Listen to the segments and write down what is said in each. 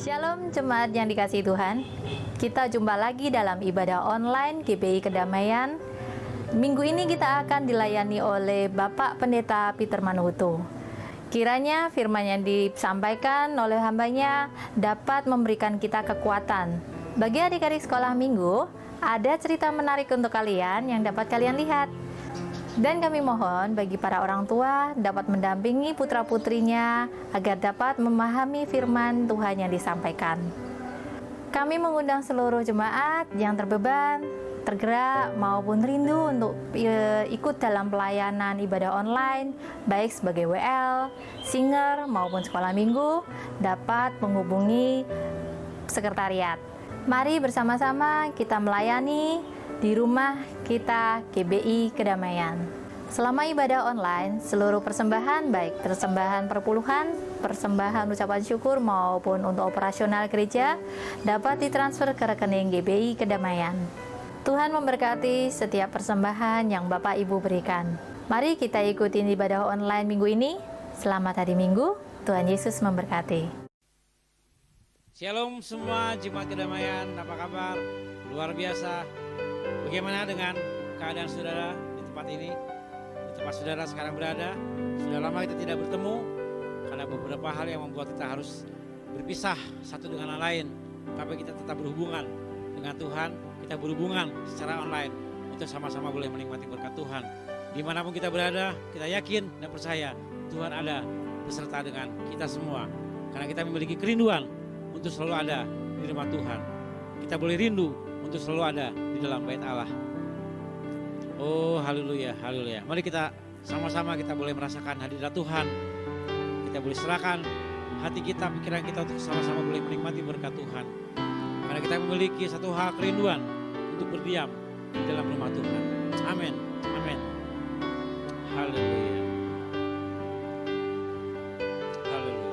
Shalom jemaat yang dikasihi Tuhan. Kita jumpa lagi dalam ibadah online GBI Kedamaian. Minggu ini kita akan dilayani oleh Bapak Pendeta Peter Manuhuto. Kiranya firman yang disampaikan oleh hambanya dapat memberikan kita kekuatan. Bagi adik-adik sekolah minggu, ada cerita menarik untuk kalian yang dapat kalian lihat. Dan kami mohon bagi para orang tua dapat mendampingi putra-putrinya agar dapat memahami firman Tuhan yang disampaikan. Kami mengundang seluruh jemaat yang terbeban, tergerak maupun rindu untuk ikut dalam pelayanan ibadah online, baik sebagai WL, singer maupun sekolah minggu, dapat menghubungi sekretariat. Mari bersama-sama kita melayani di rumah kita GBI Kedamaian. Selama ibadah online, seluruh persembahan baik persembahan perpuluhan, persembahan ucapan syukur maupun untuk operasional gereja dapat ditransfer ke rekening GBI Kedamaian. Tuhan memberkati setiap persembahan yang Bapak Ibu berikan. Mari kita ikuti ibadah online minggu ini. Selamat hari Minggu, Tuhan Yesus memberkati. Shalom semua jemaat Kedamaian, apa kabar? Luar biasa. Bagaimana dengan keadaan saudara di tempat ini? Di tempat saudara sekarang berada. Sudah lama kita tidak bertemu karena beberapa hal yang membuat kita harus berpisah satu dengan yang lain. Tapi kita tetap berhubungan dengan Tuhan. Kita berhubungan secara online untuk sama-sama boleh menikmati berkat Tuhan. Dimanapun kita berada, kita yakin dan percaya Tuhan ada beserta dengan kita semua. Karena kita memiliki kerinduan untuk selalu ada di rumah Tuhan. Kita boleh rindu untuk selalu ada di dalam bait Allah. Oh haleluya, haleluya. Mari kita sama-sama kita boleh merasakan hadirat Tuhan. Kita boleh serahkan hati kita, pikiran kita untuk sama-sama boleh menikmati berkat Tuhan. Karena kita memiliki satu hal kerinduan untuk berdiam di dalam rumah Tuhan. Amin, amin. Haleluya. Haleluya.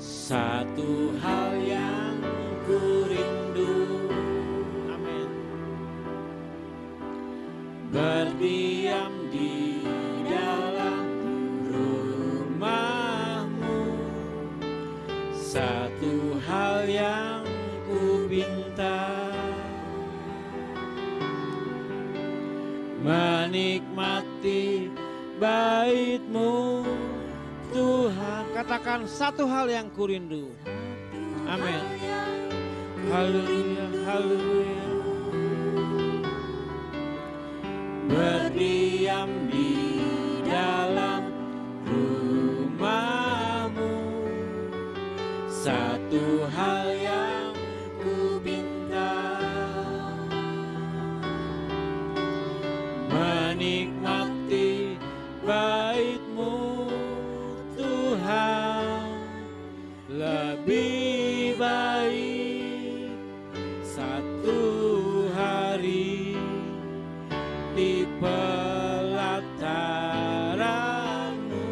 Satu hal yang ku rindu, amin, berdiam di dalam rumah-Mu. Satu hal yang ku pinta, menikmati bait-Mu Tuhan. Katakan satu hal yang ku rindu. Amin. Haleluya, haleluya. Berdiam di dalam rumah-Mu. Satu hal yang ku minta, menikmati bait-Mu Tuhan. Lebih baik satu hari di pelataran-Mu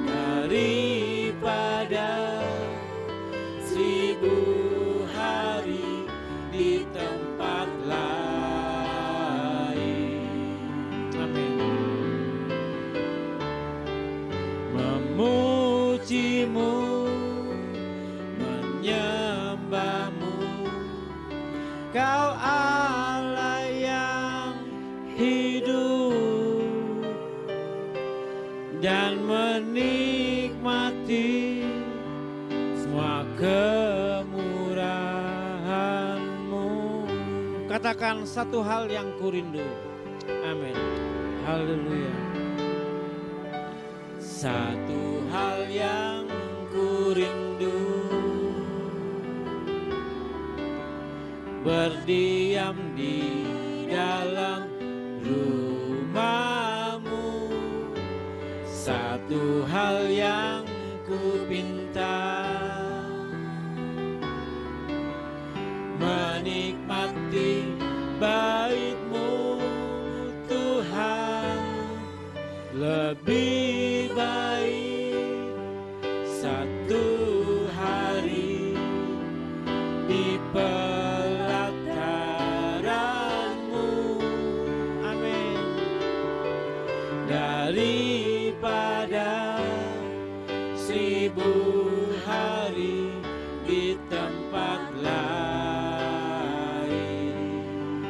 daripada 1000 hari di tempat lain. Amin. Memuji-Mu, menyembah-Mu, Kau Allah yang hidup, dan menikmati semua kemurahan-Mu. Katakan satu hal yang ku rindu. Amin. Haleluya. Satu hal yang ku rindu, berdiam di dalam rumah hal yang ku pinta, menikmati bait-Mu Tuhan. Lebih baik satu hari di pelataran-Mu, amin, daripada 1000 hari di tempat lain,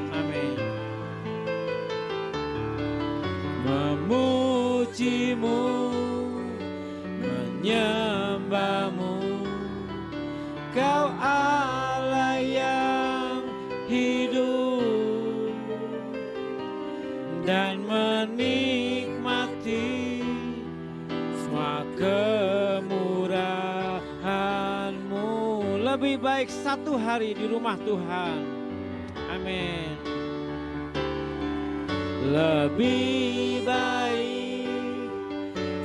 amin. Memuji-Mu, menyembah-Mu, Kau Allah yang hidup, dan menikmati semua kemurahan-Mu. Lebih baik satu hari di rumah Tuhan, amin. Lebih baik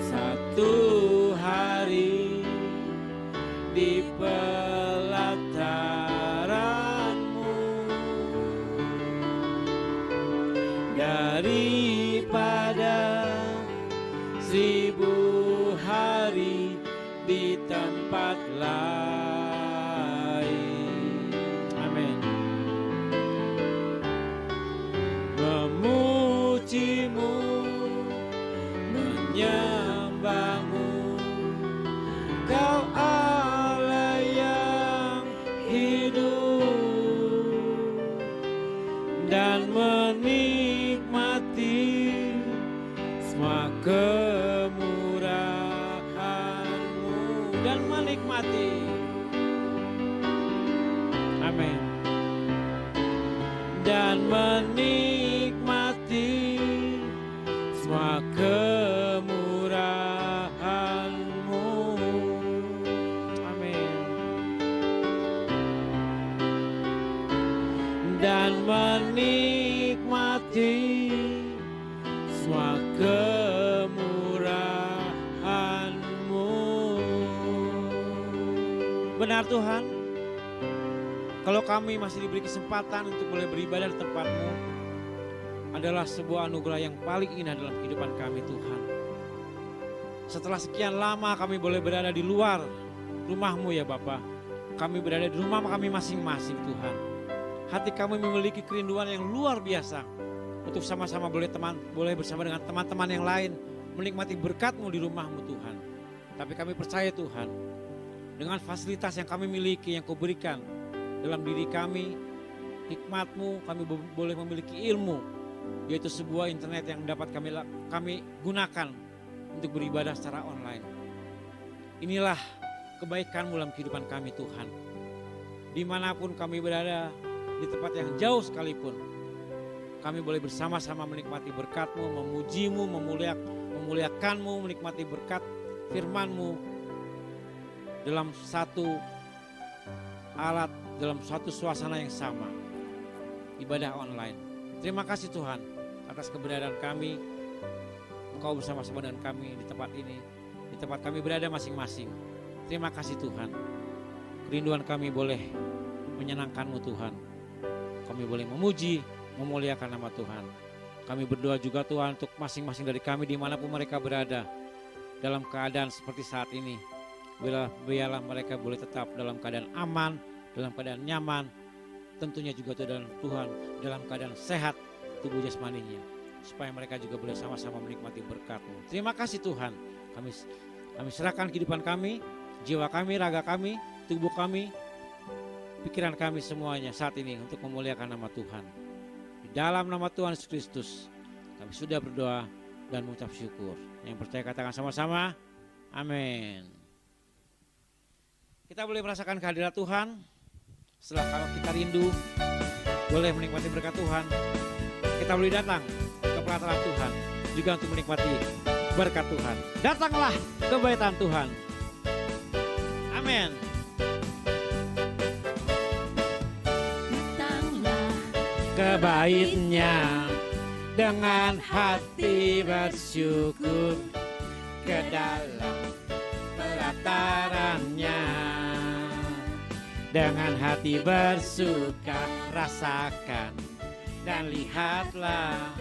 satu hari di pelataran-Mu daripada 1000 hari di tempat lain, amin. Memuji-Mu, menyembah-Mu, Kau Allah yang hidup, dan menikmati semua kemurahan-Mu, dan menikmati, amin, dan menikmati semua kemurahan-Mu, amin, dan menikmati semua kemurahan-Mu. Benar Tuhan, kalau kami masih diberi kesempatan untuk boleh beribadah di tempat-Mu, adalah sebuah anugerah yang paling indah dalam kehidupan kami Tuhan. Setelah sekian lama kami boleh berada di luar rumah-Mu ya Bapa, kami berada di rumah kami masing-masing Tuhan. Hati kami memiliki kerinduan yang luar biasa untuk sama-sama boleh bersama dengan teman-teman yang lain menikmati berkat-Mu di rumah-Mu Tuhan. Tapi kami percaya Tuhan, dengan fasilitas yang kami miliki, yang Kau berikan dalam diri kami, hikmat-Mu, kami boleh memiliki ilmu, yaitu sebuah internet yang dapat kami gunakan untuk beribadah secara online. Inilah kebaikan-Mu dalam kehidupan kami Tuhan. Dimanapun kami berada, di tempat yang jauh sekalipun, kami boleh bersama-sama menikmati berkat-Mu, memuji-Mu, memuliakan-Mu, menikmati berkat firman-Mu dalam satu alat, dalam satu suasana yang sama, ibadah online. Terima kasih Tuhan atas keberadaan kami. Engkau bersama-sama dengan kami di tempat ini, di tempat kami berada masing-masing. Terima kasih Tuhan. Kerinduan kami boleh menyenangkan-Mu Tuhan. Kami boleh memuji, memuliakan nama Tuhan. Kami berdoa juga Tuhan untuk masing-masing dari kami dimanapun mereka berada, dalam keadaan seperti saat ini. Biarlah mereka boleh tetap dalam keadaan aman, dalam keadaan nyaman. Tentunya juga Tuhan dalam keadaan sehat tubuh jasmaninya, supaya mereka juga boleh sama-sama menikmati berkat-Mu. Terima kasih Tuhan. Kami serahkan kehidupan kami, jiwa kami, raga kami, tubuh kami, pikiran kami semuanya saat ini untuk memuliakan nama Tuhan. Di dalam nama Tuhan Yesus Kristus kami sudah berdoa dan mengucap syukur. Yang percaya katakan sama-sama, amin. Kita boleh merasakan kehadiran Tuhan. Setelah kalau kita rindu boleh menikmati berkat Tuhan, kita boleh datang ke pelataran Tuhan juga untuk menikmati berkat Tuhan. Datanglah ke baitan Tuhan. Amin. Datanglah Ke bait-Nya dengan hati bersyukur, ke dalam pelatarannya. Dengan hati bersuka rasakan dan lihatlah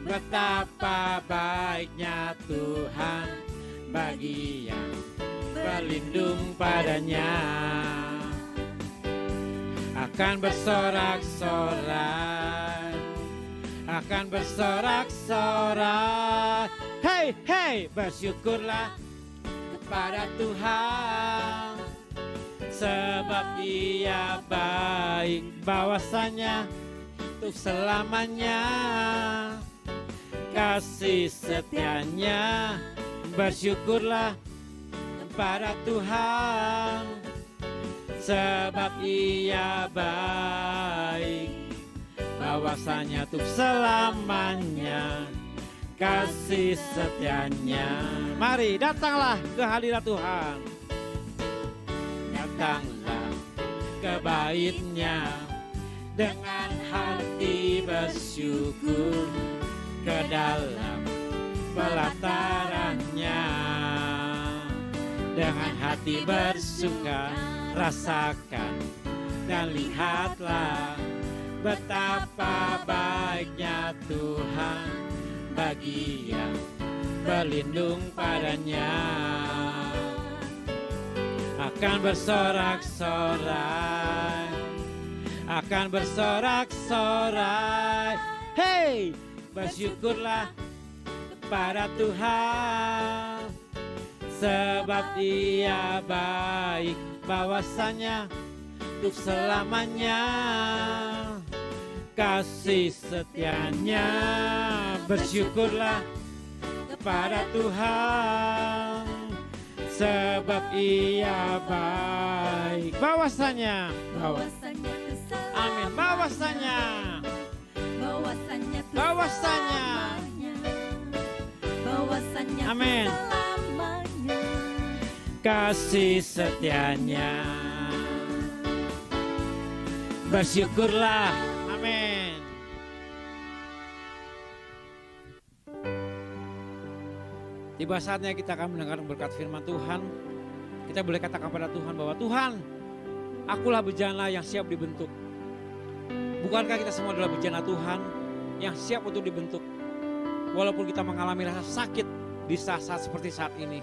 betapa baiknya Tuhan bagi yang berlindung padanya. Akan bersorak-sorai, akan bersorak-sorai. Hei, hei, bersyukurlah kepada Tuhan, sebab Ia baik, bahwasanya untuk selamanya kasih setianya. Bersyukurlah kepada Tuhan, sebab Ia baik, bahwasanya untuk selamanya kasih setianya. Mari datanglah ke hadirat Tuhan, datanglah ke bait-Nya dengan hati bersyukur, ke dalam pelataran-Nya dengan hati bersuka rasakan dan lihatlah betapa baiknya Tuhan bagi yang berlindung padanya. Akan bersorak-sorai, akan bersorak-sorai. Hei, bersyukurlah kepada Tuhan, sebab Ia baik, bahwasanya untuk selamanya kasih setianya. Bersyukurlah kepada Tuhan, sebab Ia baik, bahwasanya, amin, bahwasanya, amin, kasih setianya. Bersyukurlah, amin. Tiba saatnya kita akan mendengar berkat firman Tuhan. Kita boleh katakan pada Tuhan bahwa Tuhan, akulah bejana yang siap dibentuk. Bukankah kita semua adalah bejana Tuhan yang siap untuk dibentuk? Walaupun kita mengalami rasa sakit di saat-saat seperti saat ini,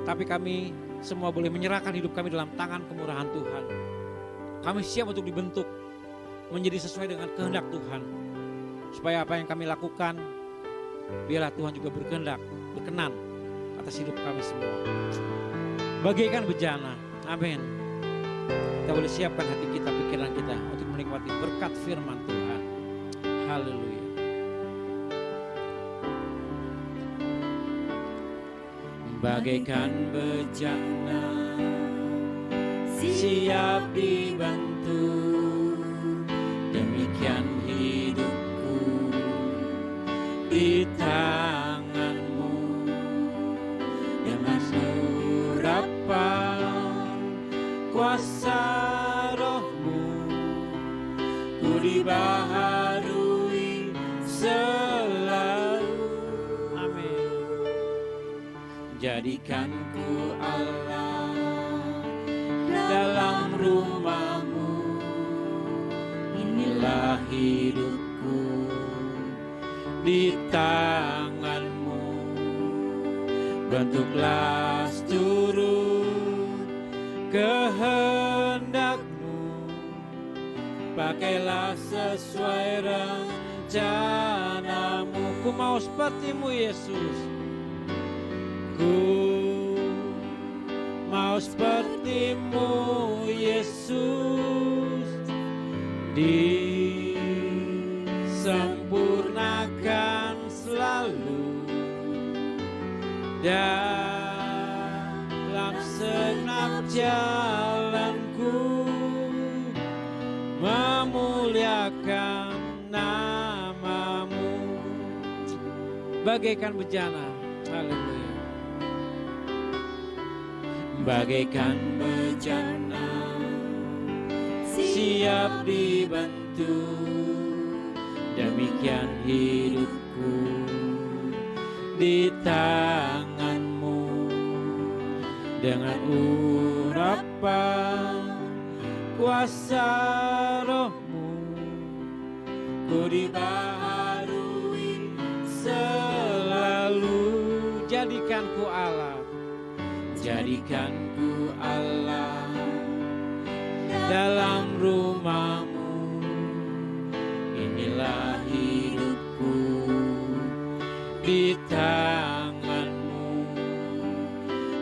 tapi kami semua boleh menyerahkan hidup kami dalam tangan kemurahan Tuhan. Kami siap untuk dibentuk menjadi sesuai dengan kehendak Tuhan. Supaya apa yang kami lakukan, biarlah Tuhan juga berkenan atas hidup kami semua. Bagaikan bejana, amin. Kita boleh siapkan hati kita, pikiran kita untuk menikmati berkat firman Tuhan. Haleluya. Bagaikan bejana siap dibantu, demikian hidupku di tanganmu. Dengan urapan kuasa rohmu, ku dibaharui selalu. Amin. Jadikanku Allah dalam rumahmu, inilah hidupku di tanganmu. Bentuklah seturut kehendakmu, pakailah sesuai rencanamu. Ku mau sepertimu Yesus, ku mau sepertimu Yesus, disempurnakan selalu dalam segenap jalanku, memuliakan namamu. Bagaikan bejana, haleluya. Bagaikan bejana siap dibantu, demikian hidupku di tangan dengan urapan kuasa Roh-Mu, ku dibaharui selalu. Jadikanku Allah, jadikanku Allah dalam rumah-Mu. Inilah hidupku di tangan-Mu,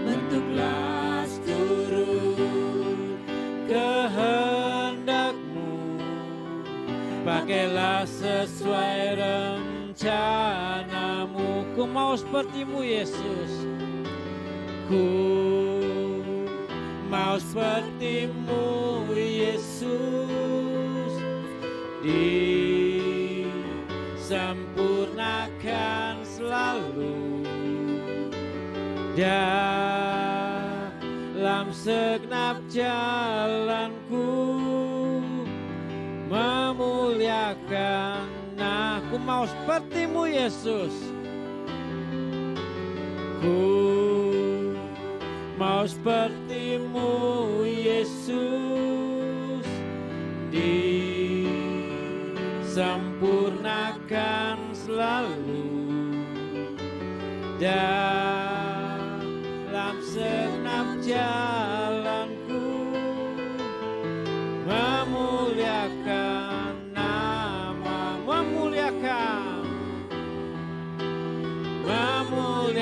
bentuklah seturut kehendak-Mu, pakailah sesuai rencana-Mu. Ku mau seperti-Mu Yesus, ku mau seperti-Mu Yesus, disempurnakan selalu dalam segenap jalanku, memuliakan. Nah, ku mau seperti-Mu Yesus, ku mau seperti-Mu Yesus, disempurnakan selalu dalam segenap jalanku, memuliakan nama, memuliakan nama-Mu,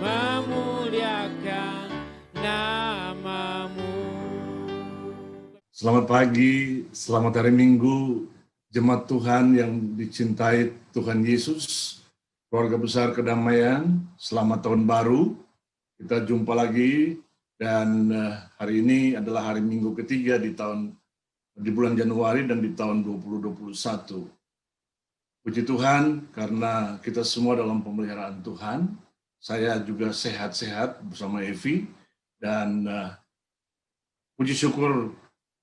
memuliakan nama-Mu. Selamat pagi, selamat hari Minggu, jemaat Tuhan yang dicintai Tuhan Yesus, keluarga besar kedamaian, selamat tahun baru. Kita jumpa lagi dan hari ini adalah hari Minggu ketiga di bulan Januari dan di tahun 2021. Puji Tuhan karena kita semua dalam pemeliharaan Tuhan. Saya juga sehat-sehat bersama Evi dan puji syukur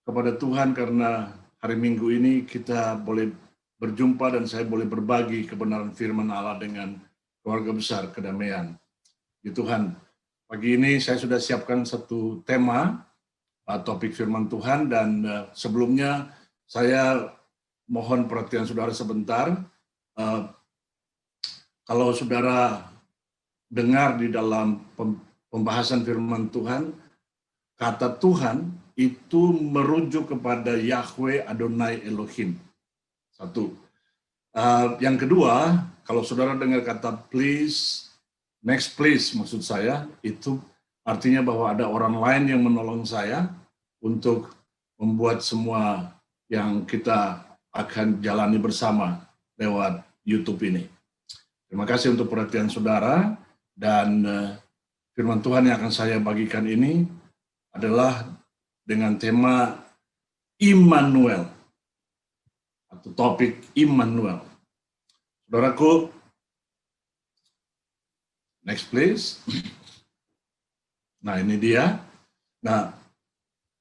kepada Tuhan karena hari Minggu ini kita boleh berjumpa dan saya boleh berbagi kebenaran firman Allah dengan keluarga besar kedamaian. Puji Tuhan, pagi ini saya sudah siapkan satu tema, topik firman Tuhan, dan sebelumnya saya mohon perhatian saudara sebentar. Kalau saudara dengar di dalam pembahasan firman Tuhan, kata Tuhan itu merujuk kepada Yahweh Adonai Elohim. Satu. Yang kedua, kalau saudara dengar kata please, next please maksud saya, itu artinya bahwa ada orang lain yang menolong saya untuk membuat semua yang kita akan jalani bersama lewat YouTube ini. Terima kasih untuk perhatian saudara, dan firman Tuhan yang akan saya bagikan ini adalah dengan tema Immanuel, atau topik Immanuel. Saudaraku, next please. Nah, ini dia. Nah,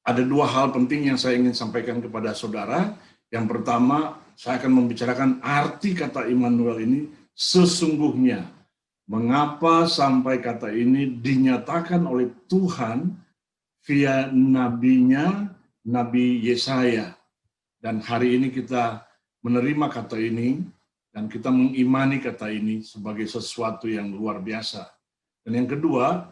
ada dua hal penting yang saya ingin sampaikan kepada saudara. Yang pertama, saya akan membicarakan arti kata Immanuel ini sesungguhnya. Mengapa sampai kata ini dinyatakan oleh Tuhan via nabinya, Nabi Yesaya. Dan hari ini kita menerima kata ini dan kita mengimani kata ini sebagai sesuatu yang luar biasa. Dan yang kedua,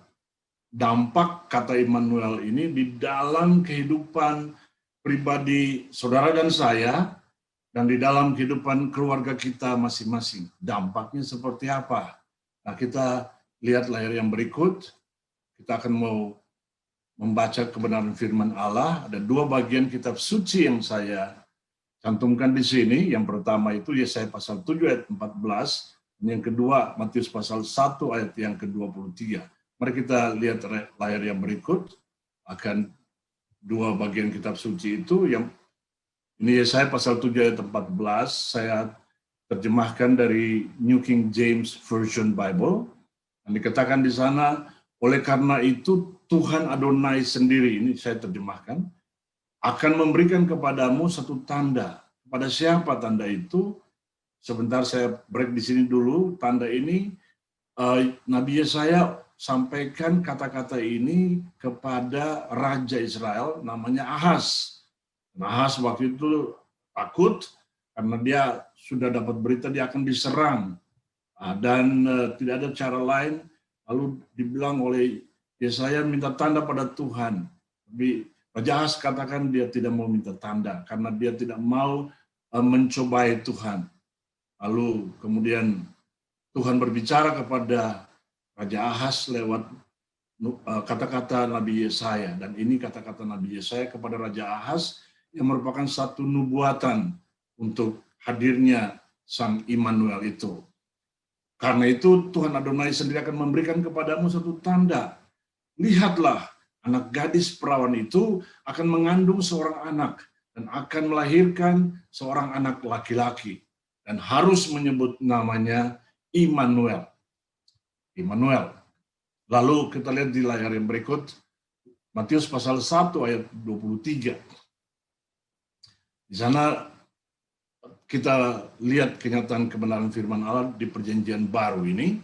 dampak kata Immanuel ini di dalam kehidupan pribadi saudara dan saya, dan di dalam kehidupan keluarga kita masing-masing. Dampaknya seperti apa? Nah, kita lihat layar yang berikut. Kita akan mau membaca kebenaran firman Allah. Ada dua bagian kitab suci yang saya cantumkan di sini. Yang pertama itu Yesaya pasal 7 ayat 14. Dan yang kedua Matius pasal 1 ayat yang ke-23. Mari kita lihat layar yang berikut. Akan dua bagian kitab suci itu. Yang ini Yesaya pasal 7 ayat 14. Saya terjemahkan dari New King James Version Bible. Dan dikatakan di sana, oleh karena itu Tuhan Adonai sendiri, ini saya terjemahkan, akan memberikan kepadamu satu tanda. Kepada siapa tanda itu? sebentar saya break di sini dulu. Tanda ini Nabi Yesaya sampaikan kata-kata ini kepada Raja Israel namanya Ahaz. Ahaz waktu itu takut karena dia sudah dapat berita dia akan diserang. Dan tidak ada cara lain. Lalu dibilang oleh Yesaya minta tanda pada Tuhan. Tapi Raja Ahaz katakan dia tidak mau minta tanda karena dia tidak mau mencobai Tuhan. Lalu kemudian Tuhan berbicara kepada Raja Ahaz lewat kata-kata Nabi Yesaya. Dan ini kata-kata Nabi Yesaya kepada Raja Ahaz yang merupakan satu nubuatan untuk hadirnya Sang Immanuel itu. Karena itu Tuhan Adonai sendiri akan memberikan kepadamu satu tanda. Lihatlah, anak gadis perawan itu akan mengandung seorang anak dan akan melahirkan seorang anak laki-laki. Dan harus menyebut namanya Immanuel. Immanuel. Lalu kita lihat di layar yang berikut, Matius pasal 1 ayat 23. Di sana kita lihat kenyataan kebenaran firman Allah di perjanjian baru ini.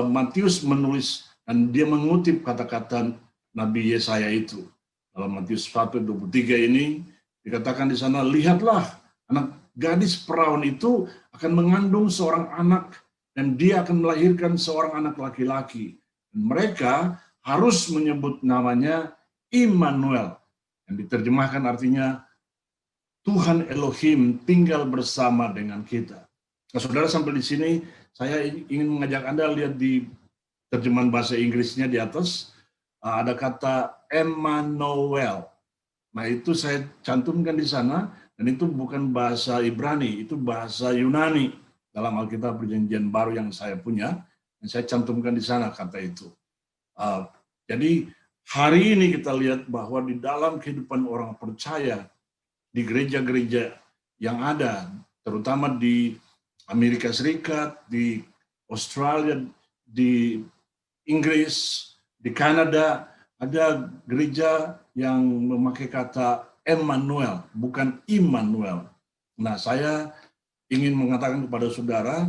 Matius menulis dan dia mengutip kata-kata Nabi Yesaya itu. Dalam Matius 1:23 ini dikatakan di sana, lihatlah anak gadis perawan itu akan mengandung seorang anak dan dia akan melahirkan seorang anak laki-laki. Dan mereka harus menyebut namanya Immanuel. Yang diterjemahkan artinya Tuhan Elohim tinggal bersama dengan kita. Nah, saudara, sampai di sini saya ingin mengajak Anda lihat di terjemahan bahasa Inggrisnya di atas, ada kata Emmanuel. Nah, itu saya cantumkan di sana, dan itu bukan bahasa Ibrani, itu bahasa Yunani dalam Alkitab Perjanjian Baru yang saya punya, dan saya cantumkan di sana kata itu. Jadi hari ini kita lihat bahwa di dalam kehidupan orang percaya, di gereja-gereja yang ada, terutama di Amerika Serikat, di Australia, di Inggris, di Kanada, ada gereja yang memakai kata Emmanuel, bukan Immanuel. Nah, saya ingin mengatakan kepada saudara,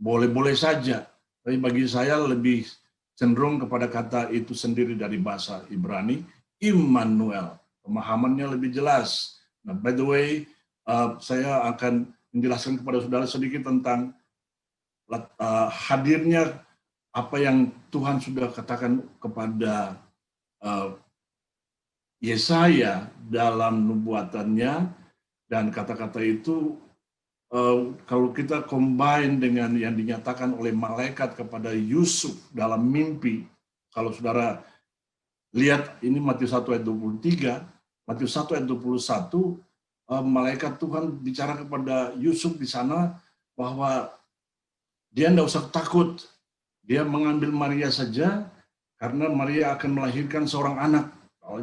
boleh-boleh saja, tapi bagi saya lebih cenderung kepada kata itu sendiri dari bahasa Ibrani, Immanuel. Pemahamannya lebih jelas. Nah, by the way, saya akan menjelaskan kepada saudara sedikit tentang hadirnya apa yang Tuhan sudah katakan kepada Yesaya dalam nubuatannya, dan kata-kata itu kalau kita combine dengan yang dinyatakan oleh malaikat kepada Yusuf dalam mimpi. Kalau saudara lihat ini Matius 1 ayat 23, Matius 1 ayat 21, malaikat Tuhan bicara kepada Yusuf di sana bahwa dia tidak usah takut. Dia mengambil Maria saja karena Maria akan melahirkan seorang anak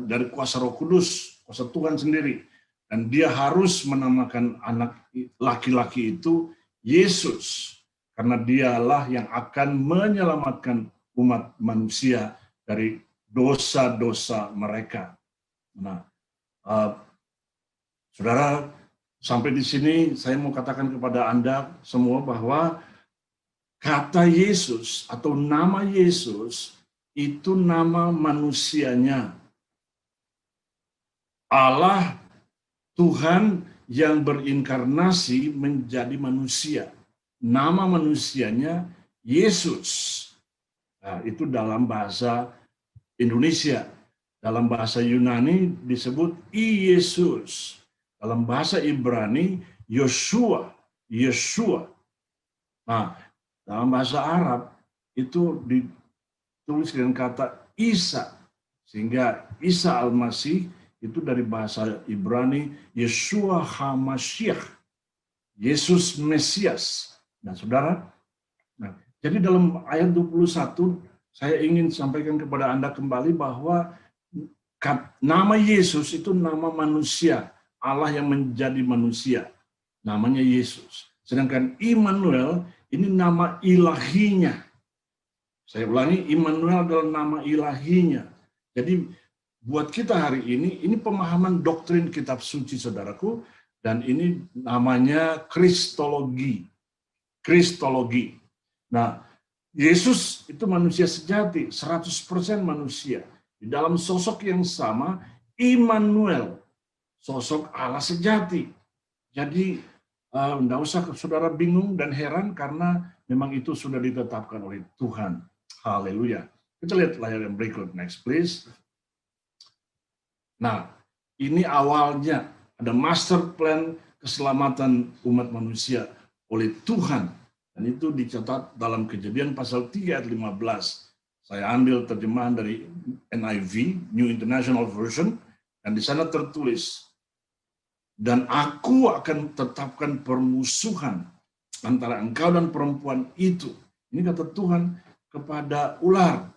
dari kuasa Roh Kudus, kuasa Tuhan sendiri. Dan dia harus menamakan anak laki-laki itu Yesus, karena dialah yang akan menyelamatkan umat manusia dari dosa-dosa mereka. Nah, saudara, sampai di sini saya mau katakan kepada Anda semua bahwa kata Yesus atau nama Yesus itu nama manusianya. Allah Tuhan yang berinkarnasi menjadi manusia. Nama manusianya Yesus. Nah, itu dalam bahasa Indonesia. Dalam bahasa Yunani disebut Yesus. Dalam bahasa Ibrani Yoshua. Yeshua. Nah, dalam bahasa Arab itu ditulis dengan kata Isa. Sehingga Isa Al-Masih itu dari bahasa Ibrani Yeshua HaMashiach. Yesus Mesias. Nah, saudara, jadi dalam ayat 21 saya ingin sampaikan kepada Anda kembali bahwa nama Yesus itu nama manusia, Allah yang menjadi manusia, namanya Yesus. Sedangkan Immanuel ini nama ilahinya. Saya ulangi, Immanuel adalah nama ilahinya. Jadi buat kita hari ini pemahaman doktrin kitab suci, saudaraku, Dan ini namanya kristologi. Kristologi. Nah, Yesus itu manusia sejati, 100% manusia. Di dalam sosok yang sama, Immanuel, sosok Allah sejati. Jadi, enggak usah saudara bingung dan heran karena memang itu sudah ditetapkan oleh Tuhan. Haleluya. Kita lihat layar yang berikut. Next, please. Nah, ini awalnya ada master plan keselamatan umat manusia oleh Tuhan. Dan itu dicatat dalam Kejadian pasal 3 ayat 15. Saya ambil terjemahan dari NIV, New International Version, dan di sana tertulis, dan aku akan tetapkan permusuhan antara engkau dan perempuan itu. Ini kata Tuhan kepada ular.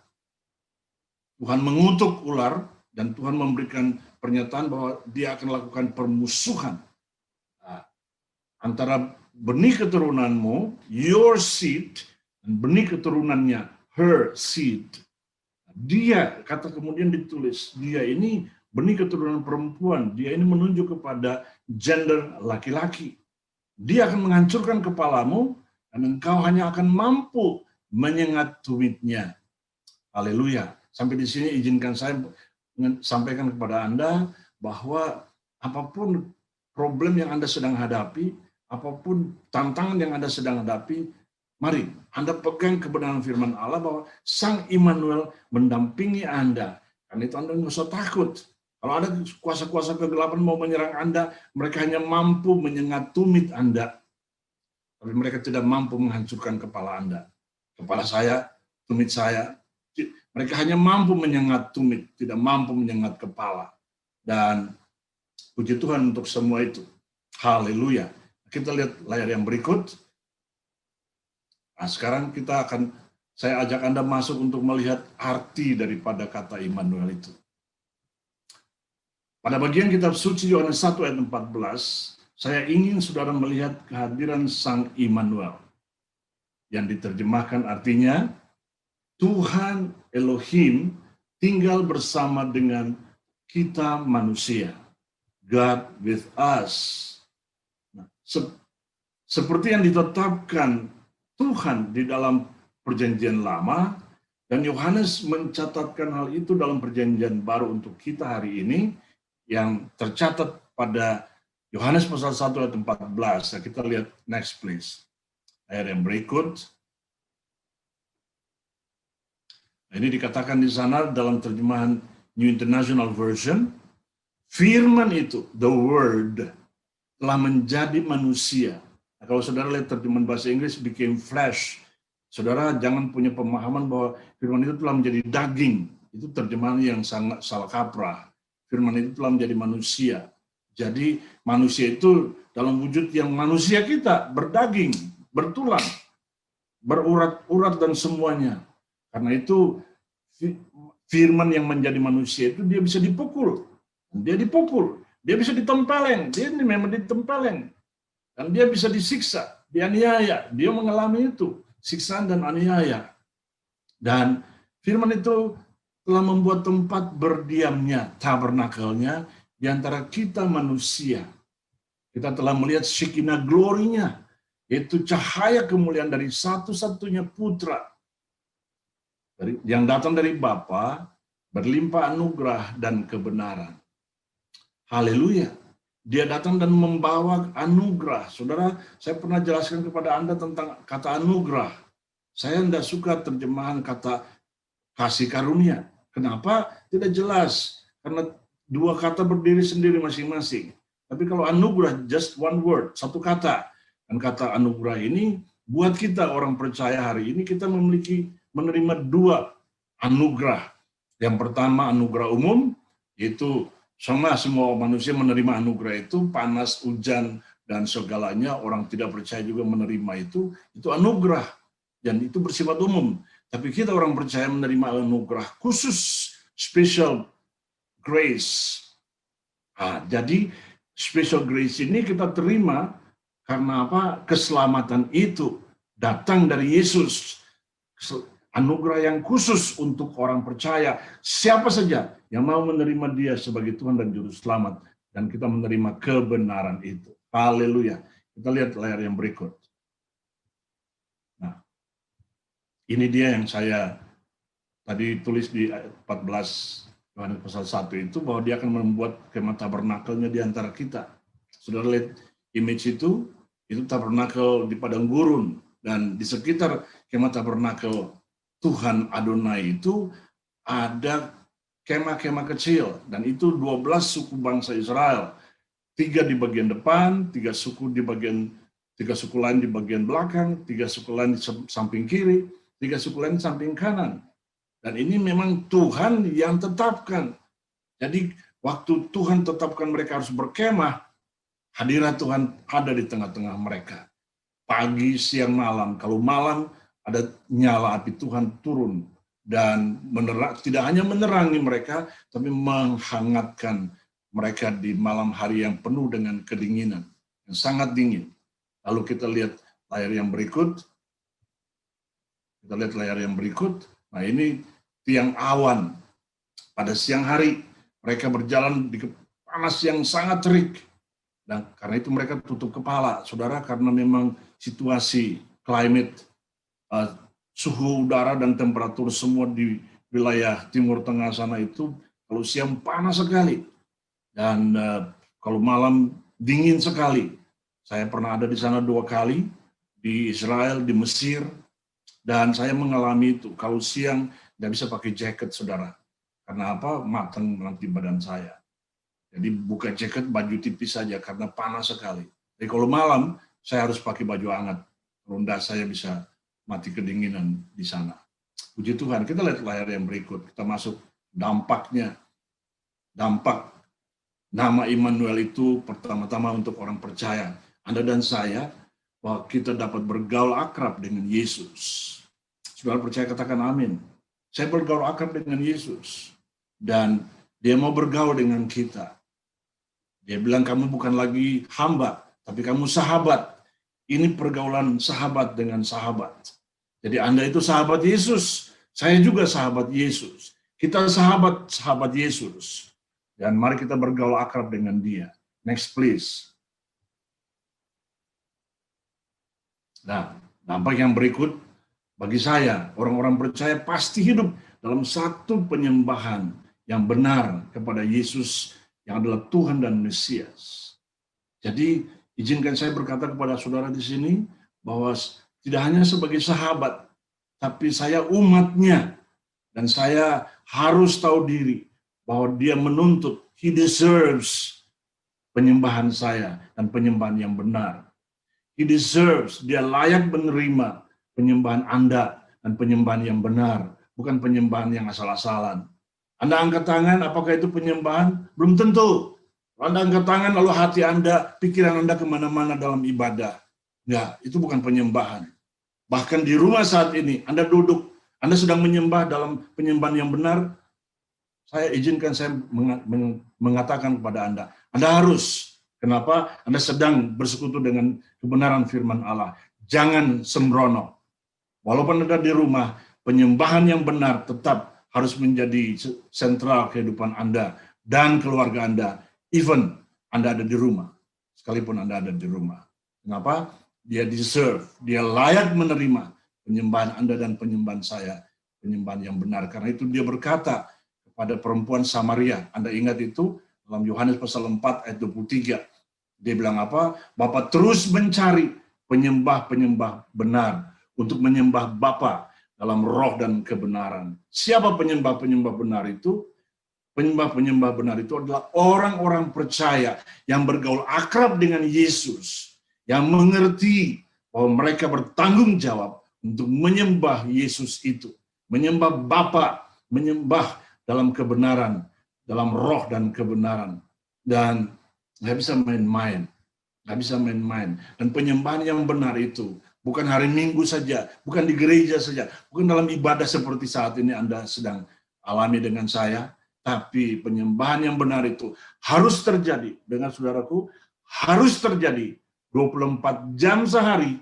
Tuhan mengutuk ular dan Tuhan memberikan pernyataan bahwa dia akan lakukan permusuhan antara benih keturunanmu, your seed, dan benih keturunannya, her seed. Dia, kata kemudian ditulis, dia ini benih keturunan perempuan, dia ini menunjuk kepada gender laki-laki. Dia akan menghancurkan kepalamu, dan engkau hanya akan mampu menyengat tumitnya. Haleluya. Sampai di sini izinkan saya sampaikan kepada Anda bahwa apapun problem yang Anda sedang hadapi, apapun tantangan yang Anda sedang hadapi, mari Anda pegang kebenaran firman Allah bahwa Sang Immanuel mendampingi Anda. Karena itu Anda nggak usah takut. Kalau ada kuasa-kuasa kegelapan mau menyerang Anda, mereka hanya mampu menyengat tumit Anda. Tapi mereka tidak mampu menghancurkan kepala Anda. Kepala saya, tumit saya. Mereka hanya mampu menyengat tumit, tidak mampu menyengat kepala. Dan puji Tuhan untuk semua itu. Haleluya. Kita lihat layar yang berikut. Nah, sekarang saya ajak Anda masuk untuk melihat arti daripada kata Immanuel itu. Pada bagian kitab suci Yohanes 1 ayat 14, saya ingin saudara melihat kehadiran Sang Immanuel. Yang diterjemahkan artinya, Tuhan Elohim tinggal bersama dengan kita manusia. God with us. Nah, seperti yang ditetapkan Tuhan di dalam perjanjian lama, dan Yohanes mencatatkan hal itu dalam perjanjian baru untuk kita hari ini, yang tercatat pada Yohanes pasal 1 ayat 14. Nah, kita lihat next please. Ayat yang berikut. Nah, ini dikatakan di sana dalam terjemahan New International Version, firman itu, the word, telah menjadi manusia. Nah, kalau saudara lihat terjemahan bahasa Inggris, became flesh. Saudara jangan punya pemahaman bahwa firman itu telah menjadi daging. Itu terjemahan yang sangat salah kaprah. Firman itu telah menjadi manusia. Jadi manusia itu dalam wujud yang manusia kita, berdaging, bertulang, berurat-urat dan semuanya. Karena itu firman yang menjadi manusia itu dia bisa dipukul. Dia dipukul, dia bisa ditempeleng, dia memang ditempeleng. Dan dia bisa disiksa, dianiaya. Dia mengalami itu, siksaan dan aniaya. Dan firman itu telah membuat tempat berdiamnya, tabernakelnya, di antara kita manusia. Kita telah melihat Shekinah glorinya, yaitu cahaya kemuliaan dari satu-satunya putra, yang datang dari Bapa, berlimpah anugerah dan kebenaran. Haleluya. Dia datang dan membawa anugerah. Saudara, saya pernah jelaskan kepada Anda tentang kata anugerah. Saya tidak suka terjemahan kata kasih karunia. Kenapa? Tidak jelas. Karena dua kata berdiri sendiri masing-masing. Tapi kalau anugerah, just one word, satu kata. Dan kata anugerah ini, buat kita orang percaya hari ini, kita menerima dua anugerah. Yang pertama anugerah umum, yaitu semua manusia menerima anugerah itu, panas, hujan, dan segalanya, orang tidak percaya juga menerima itu anugerah. Dan itu bersifat umum. Tapi kita orang percaya menerima anugerah khusus, special grace. Jadi special grace ini kita terima karena apa? Keselamatan itu datang dari Yesus. Anugerah yang khusus untuk orang percaya. Siapa saja yang mau menerima dia sebagai Tuhan dan Juru Selamat dan kita menerima kebenaran itu. Haleluya. Kita lihat layar yang berikut. Nah, ini dia yang saya tadi tulis di ayat 14 Yohanes pasal 1 itu, bahwa dia akan membuat kemah tabernakelnya di antara kita. Saudara lihat image itu tabernakel di padang gurun, dan di sekitar kemah tabernakel Tuhan Adonai itu ada kemah-kemah kecil, dan itu 12 suku bangsa Israel. 3 di bagian depan, 3 suku lain di bagian belakang, 3 suku lain di samping kiri, 3 suku lain di samping kanan. Dan ini memang Tuhan yang tetapkan. Jadi waktu Tuhan tetapkan mereka harus berkemah, hadirat Tuhan ada di tengah-tengah mereka. Pagi, siang, malam. Kalau malam ada nyala api Tuhan turun dan tidak hanya menerangi mereka, tapi menghangatkan mereka di malam hari yang penuh dengan kedinginan, yang sangat dingin. Lalu kita lihat layar yang berikut. Nah, ini tiang awan. Pada siang hari mereka berjalan di panas yang sangat terik. Dan karena itu mereka tutup kepala, saudara, karena memang situasi climate, suhu udara dan temperatur semua di wilayah Timur Tengah sana itu kalau siang panas sekali dan kalau malam dingin sekali. Saya pernah ada di sana 2 kali, di Israel, di Mesir, dan saya mengalami itu. Kalau siang nggak bisa pakai jaket, saudara. Karena apa? Matang nanti badan saya. Jadi buka jaket, baju tipis saja karena panas sekali. Jadi kalau malam, saya harus pakai baju hangat. Ronda saya bisa mati kedinginan di sana. Puji Tuhan, kita lihat layar yang berikut. Kita masuk dampaknya. Dampak nama Immanuel itu pertama-tama untuk orang percaya. Anda dan saya, bahwa kita dapat bergaul akrab dengan Yesus. Saudara percaya, katakan amin. Saya bergaul akrab dengan Yesus. Dan dia mau bergaul dengan kita. Dia bilang, kamu bukan lagi hamba, tapi kamu sahabat. Ini pergaulan sahabat dengan sahabat. Jadi Anda itu sahabat Yesus. Saya juga sahabat Yesus. Kita sahabat Yesus. Dan mari kita bergaul akrab dengan dia. Next please. Nah, dampak yang berikut, bagi saya, orang-orang percaya pasti hidup dalam satu penyembahan yang benar kepada Yesus yang adalah Tuhan dan Mesias. Jadi, izinkan saya berkata kepada saudara di sini, bahwa tidak hanya sebagai sahabat, tapi saya umatnya, dan saya harus tahu diri, bahwa dia menuntut, he deserves penyembahan saya, dan penyembahan yang benar. He deserves, dia layak menerima penyembahan Anda, dan penyembahan yang benar, bukan penyembahan yang asal-asalan. Anda angkat tangan, apakah itu penyembahan? Belum tentu. Anda angkat tangan, lalu hati Anda, pikiran Anda kemana-mana dalam ibadah. Enggak, itu bukan penyembahan. Bahkan di rumah saat ini, Anda duduk, Anda sedang menyembah dalam penyembahan yang benar, saya izinkan saya mengatakan kepada Anda harus. Kenapa? Anda sedang bersekutu dengan kebenaran firman Allah. Jangan sembrono. Walaupun Anda di rumah, penyembahan yang benar tetap harus menjadi sentral kehidupan Anda dan keluarga Anda, even Anda ada di rumah, sekalipun Anda ada di rumah. Kenapa? Dia deserve, dia layak menerima penyembahan Anda dan penyembahan saya, penyembahan yang benar. Karena itu dia berkata kepada perempuan Samaria, Anda ingat itu dalam Yohanes pasal 4 ayat 23, dia bilang apa? Bapa terus mencari penyembah-penyembah benar untuk menyembah Bapa dalam roh dan kebenaran. Siapa penyembah-penyembah benar itu? Penyembah-penyembah benar itu adalah orang-orang percaya yang bergaul akrab dengan Yesus, yang mengerti bahwa mereka bertanggung jawab untuk menyembah Yesus itu, menyembah Bapa, menyembah dalam kebenaran, dalam roh dan kebenaran. Dan nggak bisa main-main, nggak bisa main-main. Dan penyembahan yang benar itu bukan hari Minggu saja, bukan di gereja saja, bukan dalam ibadah seperti saat ini Anda sedang alami dengan saya, tapi penyembahan yang benar itu harus terjadi dengan saudaraku, harus terjadi 24 jam sehari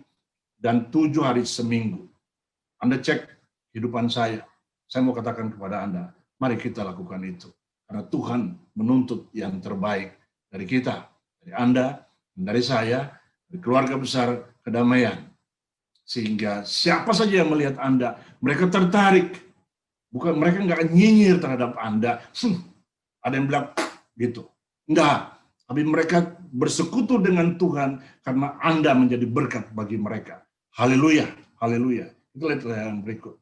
dan 7 hari seminggu. Anda cek kehidupan saya mau katakan kepada Anda, mari kita lakukan itu. Karena Tuhan menuntut yang terbaik dari kita, dari Anda, dari saya, dari keluarga besar kedamaian. Sehingga siapa saja yang melihat Anda, mereka tertarik. Bukan, mereka nggak nyinyir terhadap Anda. Ada yang bilang gitu. Enggak. Tapi mereka bersekutu dengan Tuhan karena Anda menjadi berkat bagi mereka. Haleluya, haleluya. Itu lihat yang berikut.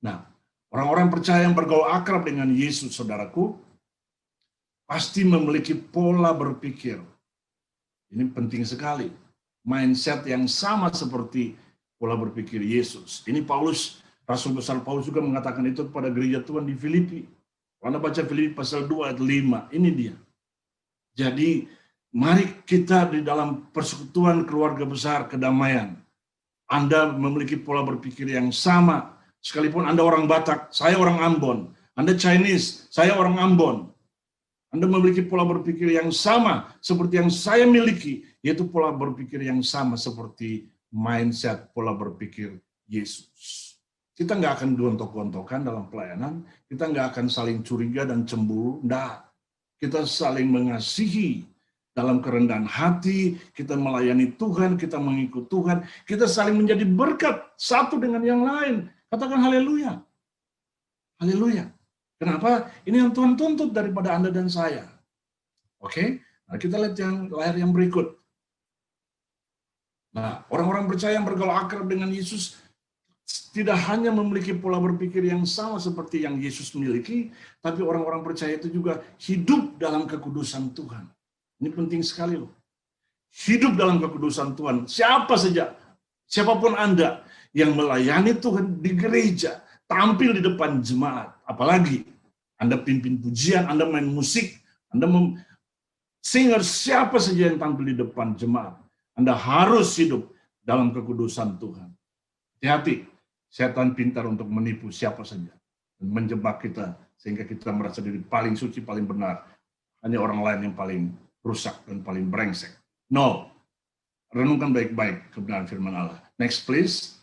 Nah, orang-orang percaya yang bergaul akrab dengan Yesus, saudaraku, pasti memiliki pola berpikir. Ini penting sekali. Mindset yang sama seperti pola berpikir Yesus. Ini Paulus, Rasul besar Paulus juga mengatakan itu kepada gereja Tuhan di Filipi. Kalau Anda baca Filipi pasal 2 ayat 5, ini dia. Jadi, mari kita di dalam persekutuan keluarga besar kedamaian. Anda memiliki pola berpikir yang sama. Sekalipun Anda orang Batak, saya orang Ambon. Anda Chinese, saya orang Ambon. Anda memiliki pola berpikir yang sama seperti yang saya miliki, yaitu pola berpikir yang sama seperti mindset pola berpikir Yesus. Kita nggak akan gontok-gontokan dalam pelayanan, kita nggak akan saling curiga dan cemburu, enggak. Kita saling mengasihi dalam kerendahan hati, kita melayani Tuhan, kita mengikut Tuhan, kita saling menjadi berkat satu dengan yang lain. Katakan haleluya. Haleluya. Kenapa? Ini yang Tuhan tuntut daripada Anda dan saya. Oke? Nah, kita lihat yang layar yang berikut. Nah, orang-orang percaya yang bergaul akrab dengan Yesus tidak hanya memiliki pola berpikir yang sama seperti yang Yesus miliki, tapi orang-orang percaya itu juga hidup dalam kekudusan Tuhan. Ini penting sekali loh. Hidup dalam kekudusan Tuhan. Siapa saja, siapapun Anda yang melayani Tuhan di gereja, tampil di depan jemaat, apalagi Anda pimpin pujian, Anda main musik, Anda singer, siapa saja yang tampil di depan jemaat, Anda harus hidup dalam kekudusan Tuhan. Hati-hati, setan pintar untuk menipu siapa saja dan menjebak kita sehingga kita merasa diri paling suci, paling benar. Hanya orang lain yang paling rusak dan paling brengsek. No, renungkan baik-baik kebenaran firman Allah. Next please.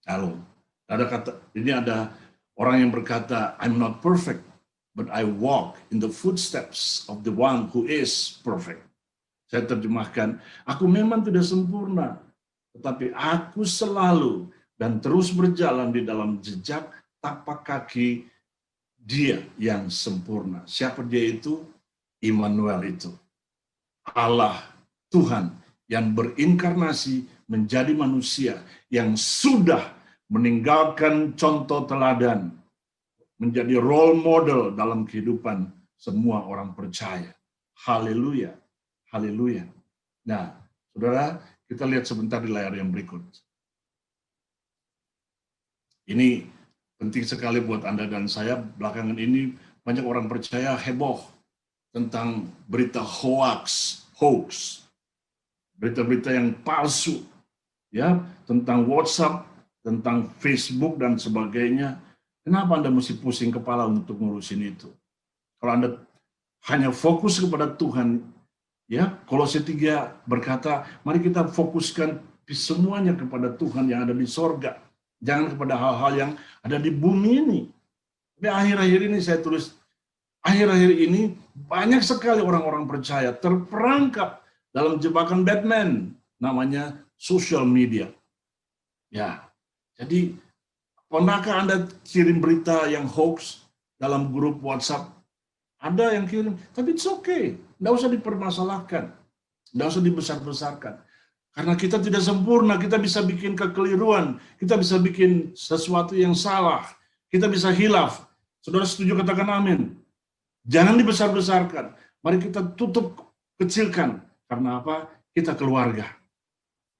Halo, ini ada orang yang berkata, I'm not perfect, but I walk in the footsteps of the one who is perfect. Saya terjemahkan, aku memang tidak sempurna, tetapi aku selalu dan terus berjalan di dalam jejak tapak kaki Dia yang sempurna. Siapa Dia itu? Immanuel itu. Allah, Tuhan yang berinkarnasi menjadi manusia, yang sudah meninggalkan contoh teladan, menjadi role model dalam kehidupan semua orang percaya. Haleluya, haleluya. Nah, saudara, kita lihat sebentar di layar yang berikut. Ini penting sekali buat Anda dan saya. Belakangan ini banyak orang percaya heboh tentang berita hoax, berita-berita yang palsu, ya, tentang WhatsApp, tentang Facebook dan sebagainya. Kenapa Anda mesti pusing kepala untuk ngurusin itu? Kalau Anda hanya fokus kepada Tuhan, ya, Kolose 3 berkata, mari kita fokuskan semuanya kepada Tuhan yang ada di sorga. Jangan kepada hal-hal yang ada di bumi ini. Tapi akhir-akhir ini saya tulis, akhir-akhir ini banyak sekali orang-orang percaya terperangkap dalam jebakan Batman, namanya social media. Ya, jadi pernahkah Anda kirim berita yang hoax dalam grup WhatsApp? Ada yang kirim, tapi it's okay. Nggak usah dipermasalahkan. Nggak usah dibesar-besarkan. Karena kita tidak sempurna, kita bisa bikin kekeliruan, kita bisa bikin sesuatu yang salah, kita bisa hilaf. Saudara setuju, katakan amin. Jangan dibesar-besarkan. Mari kita tutup, kecilkan. Karena apa? Kita keluarga.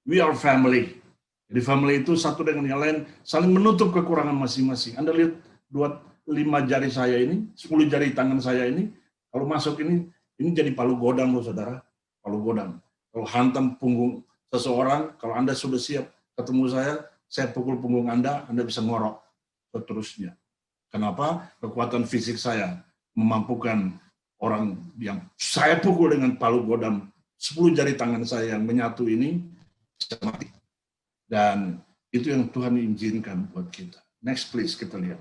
We are family. Jadi family itu satu dengan yang lain saling menutup kekurangan masing-masing. Anda lihat 5 jari saya ini, 10 jari tangan saya ini, kalau masuk ini jadi palu godam loh saudara, palu godam. Kalau hantam punggung seseorang, kalau Anda sudah siap ketemu saya pukul punggung Anda bisa ngorok seterusnya. Kenapa? Kekuatan fisik saya memampukan orang yang saya pukul dengan palu godam, 10 jari tangan saya yang menyatu ini bisa mati. Dan itu yang Tuhan izinkan buat kita. Next please, kita lihat.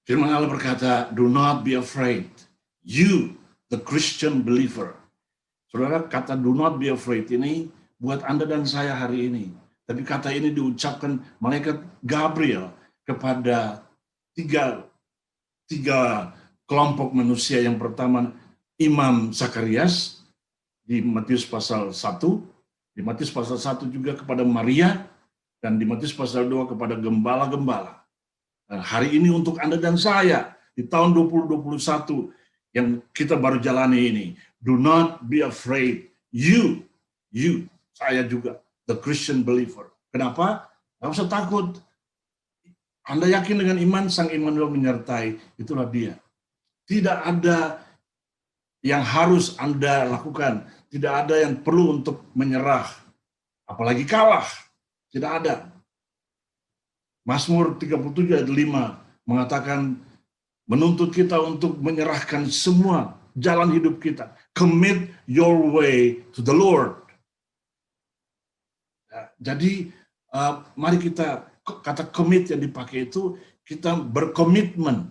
Firman Allah berkata, do not be afraid. You, the Christian believer. Saudara, kata do not be afraid ini buat Anda dan saya hari ini. Tapi kata ini diucapkan malaikat Gabriel kepada tiga kelompok manusia. Yang pertama, Imam Zakarias di Matius pasal 1. Di Matius pasal 1 juga kepada Maria. Dan di Matius pasal 2 kepada gembala-gembala. Nah, hari ini untuk Anda dan saya di tahun 2021 yang kita baru jalani ini, do not be afraid. You, saya juga, the Christian believer. Kenapa? Nggak usah takut. Anda yakin dengan iman, Sang Immanuel menyertai, itulah dia. Tidak ada yang harus Anda lakukan, tidak ada yang perlu untuk menyerah, apalagi kalah, tidak ada. Mazmur 37 ayat 5 mengatakan menuntut kita untuk menyerahkan semua jalan hidup kita. Commit your way to the Lord. Jadi mari kita, kata commit yang dipakai itu, kita berkomitmen.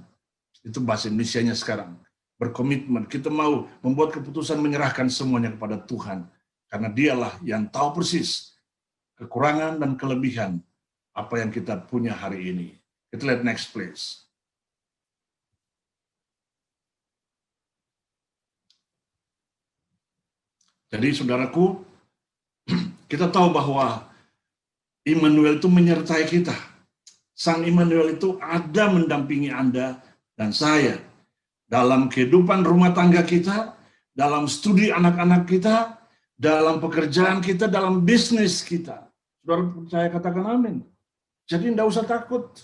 Itu bahasa Indonesianya sekarang. Berkomitmen. Kita mau membuat keputusan menyerahkan semuanya kepada Tuhan. Karena dialah yang tahu persis kekurangan dan kelebihan apa yang kita punya hari ini. Kita lihat next please. Jadi saudaraku, kita tahu bahwa Immanuel itu menyertai kita. Sang Immanuel itu ada mendampingi Anda dan saya dalam kehidupan rumah tangga kita, dalam studi anak-anak kita, dalam pekerjaan kita, dalam bisnis kita. Saudara percaya, katakan amin. Jadi tidak usah takut.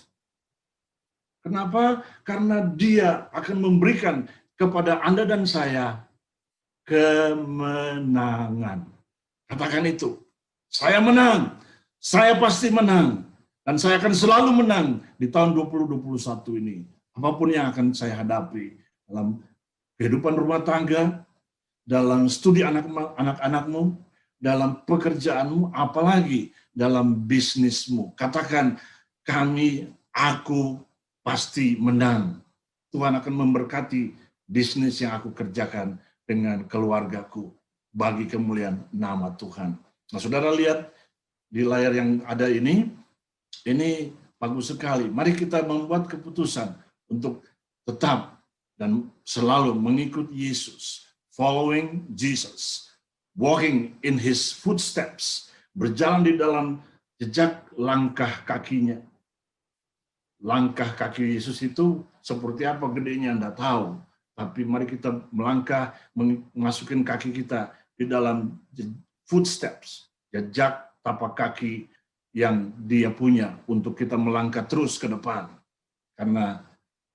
Kenapa? Karena Dia akan memberikan kepada Anda dan saya kemenangan. Katakan itu. Saya menang. Saya pasti menang. Dan saya akan selalu menang di tahun 2021 ini. Apapun yang akan saya hadapi dalam kehidupan rumah tangga, dalam studi anak-anakmu, dalam pekerjaanmu, apalagi dalam bisnismu. Katakan, aku pasti menang. Tuhan akan memberkati bisnis yang aku kerjakan dengan keluargaku bagi kemuliaan nama Tuhan. Nah, saudara lihat di layar yang ada ini bagus sekali. Mari kita membuat keputusan untuk tetap dan selalu mengikut Yesus, following Jesus, walking in His footsteps, berjalan di dalam jejak langkah kakinya. Langkah kaki Yesus itu seperti apa gedenya Anda tahu. Tapi mari kita melangkah, masukin kaki kita di dalam footsteps, jejak tapak kaki yang Dia punya untuk kita melangkah terus ke depan. Karena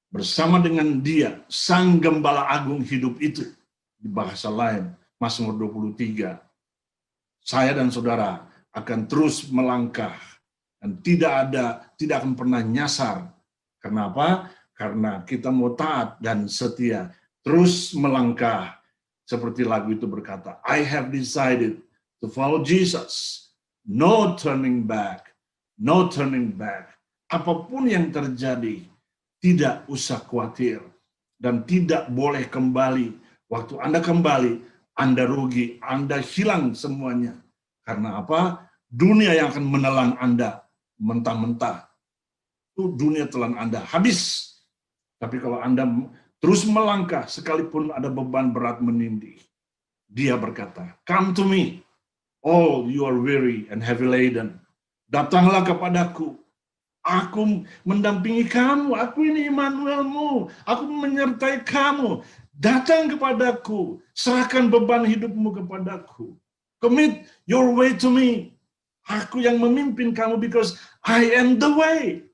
bersama dengan Dia, Sang Gembala Agung hidup itu, di bahasa lain, Mazmur 23, saya dan saudara akan terus melangkah dan tidak akan pernah nyasar. Kenapa? Karena kita mau taat dan setia, terus melangkah. Seperti lagu itu berkata, I have decided to follow Jesus. No turning back. No turning back. Apapun yang terjadi, tidak usah khawatir. Dan tidak boleh kembali. Waktu Anda kembali, Anda rugi, Anda hilang semuanya. Karena apa? Dunia yang akan menelan Anda mentah-mentah. Itu dunia telan Anda, habis. Tapi kalau Anda terus melangkah, sekalipun ada beban berat menindih, Dia berkata, come to me, all you are weary and heavy laden. Datanglah kepadaku. Aku mendampingi kamu. Aku ini Immanuelmu. Aku menyertai kamu. Datang kepadaku. Serahkan beban hidupmu kepadaku. Commit your way to me. Aku yang memimpin kamu because I am the way.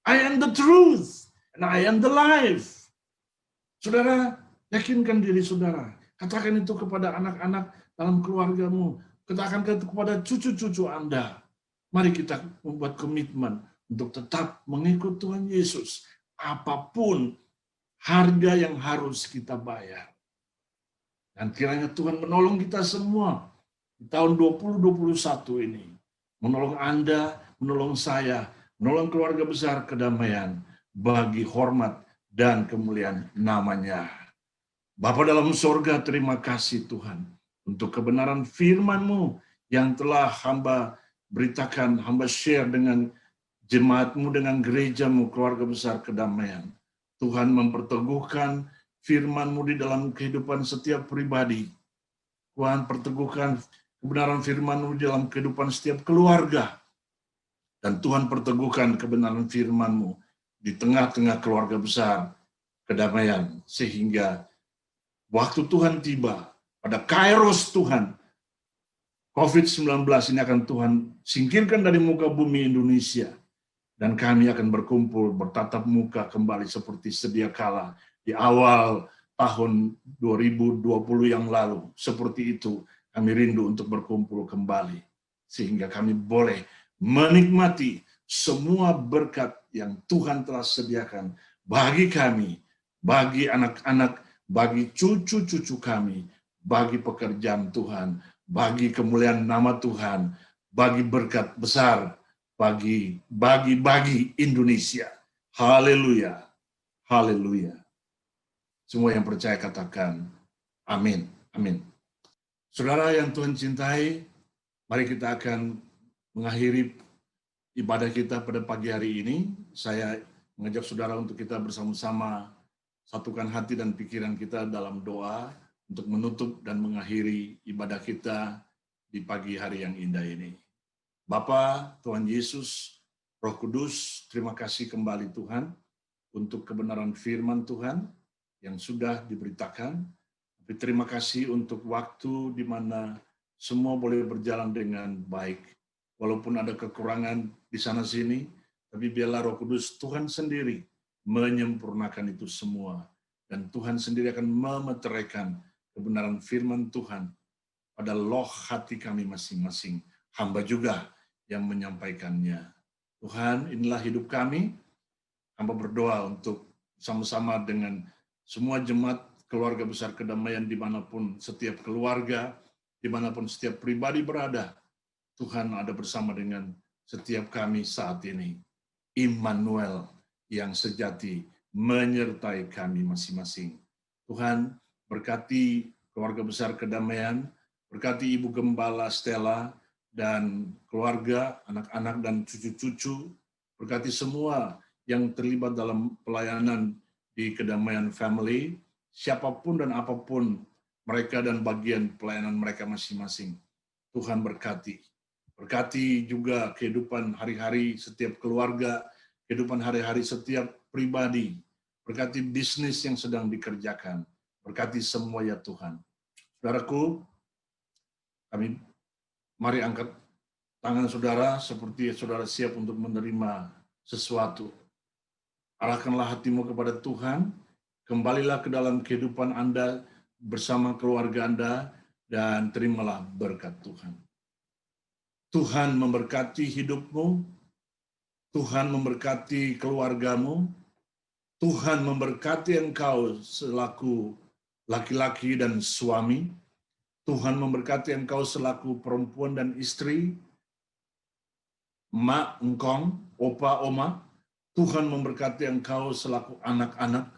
I am the truth. And I am the life. Saudara, yakinkan diri saudara. Katakan itu kepada anak-anak dalam keluargamu. Katakan kepada cucu-cucu Anda. Mari kita membuat komitmen untuk tetap mengikut Tuhan Yesus. Apapun harga yang harus kita bayar. Dan kiranya Tuhan menolong kita semua di tahun 2021 ini. Menolong Anda, menolong saya, menolong keluarga besar kedamaian bagi hormat dan kemuliaan nama-Nya. Bapa dalam sorga, terima kasih Tuhan untuk kebenaran firman-Mu yang telah hamba beritakan, hamba share dengan jemaat-Mu, dengan gereja-Mu, keluarga besar kedamaian. Tuhan memperteguhkan firman-Mu di dalam kehidupan setiap pribadi. Tuhan perteguhkan kebenaran firman-Mu di dalam kehidupan setiap keluarga. Dan Tuhan perteguhkan kebenaran firman-Mu di tengah-tengah keluarga besar kedamaian. Sehingga waktu Tuhan tiba, pada kairos Tuhan, COVID-19 ini akan Tuhan singkirkan dari muka bumi Indonesia. Dan kami akan berkumpul, bertatap muka kembali seperti sedia kala di awal tahun 2020 yang lalu. Seperti itu kami rindu untuk berkumpul kembali. Sehingga kami boleh menikmati semua berkat yang Tuhan telah sediakan bagi kami, bagi anak-anak, bagi cucu-cucu kami, bagi pekerjaan Tuhan, bagi kemuliaan nama Tuhan, bagi berkat besar, bagi Indonesia. Haleluya. Haleluya. Semua yang percaya katakan amin. Amin. Saudara yang Tuhan cintai, mari kita akan mengakhiri ibadah kita pada pagi hari ini. Saya mengajak saudara untuk kita bersama-sama satukan hati dan pikiran kita dalam doa untuk menutup dan mengakhiri ibadah kita di pagi hari yang indah ini. Bapa, Tuhan Yesus, Roh Kudus, terima kasih kembali Tuhan untuk kebenaran firman Tuhan yang sudah diberitakan. Tapi terima kasih untuk waktu di mana semua boleh berjalan dengan baik. Walaupun ada kekurangan di sana-sini, tapi biarlah Roh Kudus Tuhan sendiri menyempurnakan itu semua. Dan Tuhan sendiri akan memeteraikan kebenaran firman Tuhan pada loh hati kami masing-masing. Hamba juga yang menyampaikannya. Tuhan, inilah hidup kami. Hamba berdoa untuk sama-sama dengan semua jemaat keluarga besar kedamaian dimanapun setiap keluarga, dimanapun setiap pribadi berada. Tuhan ada bersama dengan setiap kami saat ini. Immanuel yang sejati menyertai kami masing-masing. Tuhan, berkati keluarga besar kedamaian, berkati Ibu Gembala Stella dan keluarga, anak-anak dan cucu-cucu, berkati semua yang terlibat dalam pelayanan di Kedamaian Family, siapapun dan apapun mereka dan bagian pelayanan mereka masing-masing. Tuhan berkati. Berkati juga kehidupan hari-hari setiap keluarga, kehidupan hari-hari setiap pribadi. Berkati bisnis yang sedang dikerjakan. Berkati semua ya Tuhan. Saudaraku, kami mari angkat tangan saudara seperti saudara siap untuk menerima sesuatu. Arahkanlah hatimu kepada Tuhan, kembalilah ke dalam kehidupan Anda bersama keluarga Anda, dan terimalah berkat Tuhan. Tuhan memberkati hidupmu, Tuhan memberkati keluargamu, Tuhan memberkati engkau selaku laki-laki dan suami, Tuhan memberkati engkau selaku perempuan dan istri, mak, engkong, opa, oma. Tuhan memberkati engkau selaku anak-anak.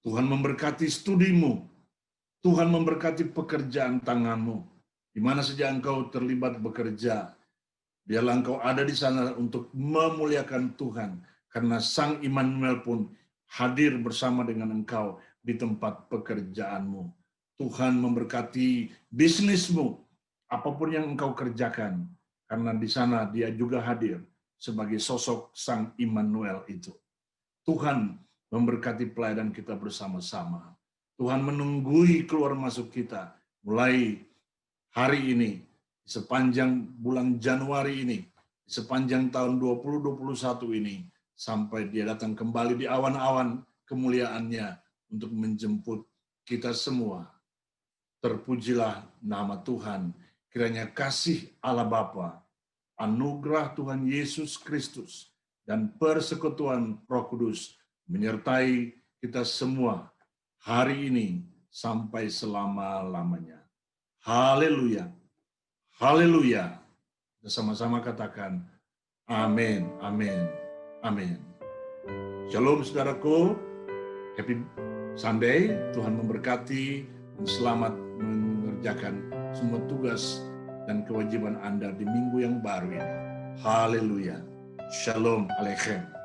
Tuhan memberkati studimu. Tuhan memberkati pekerjaan tanganmu. Di mana saja engkau terlibat bekerja, biarlah engkau ada di sana untuk memuliakan Tuhan. Karena Sang Immanuel pun hadir bersama dengan engkau di tempat pekerjaanmu. Tuhan memberkati bisnismu, apapun yang engkau kerjakan. Karena di sana dia juga hadir sebagai sosok Sang Immanuel itu. Tuhan memberkati pelayanan kita bersama-sama. Tuhan menunggui keluar masuk kita mulai hari ini, sepanjang bulan Januari ini, sepanjang tahun 2021 ini, sampai dia datang kembali di awan-awan kemuliaannya untuk menjemput kita semua. Terpujilah nama Tuhan. Kiranya kasih Allah Bapa, anugerah Tuhan Yesus Kristus, dan persekutuan Roh Kudus menyertai kita semua hari ini sampai selama-lamanya. Haleluya. Haleluya. Kita sama-sama katakan amin, amin, amin. Shalom saudaraku. Happy Sunday, Tuhan memberkati dan selamat mengerjakan semua tugas dan kewajiban Anda di minggu yang baru ini. Haleluya. Shalom Aleichem.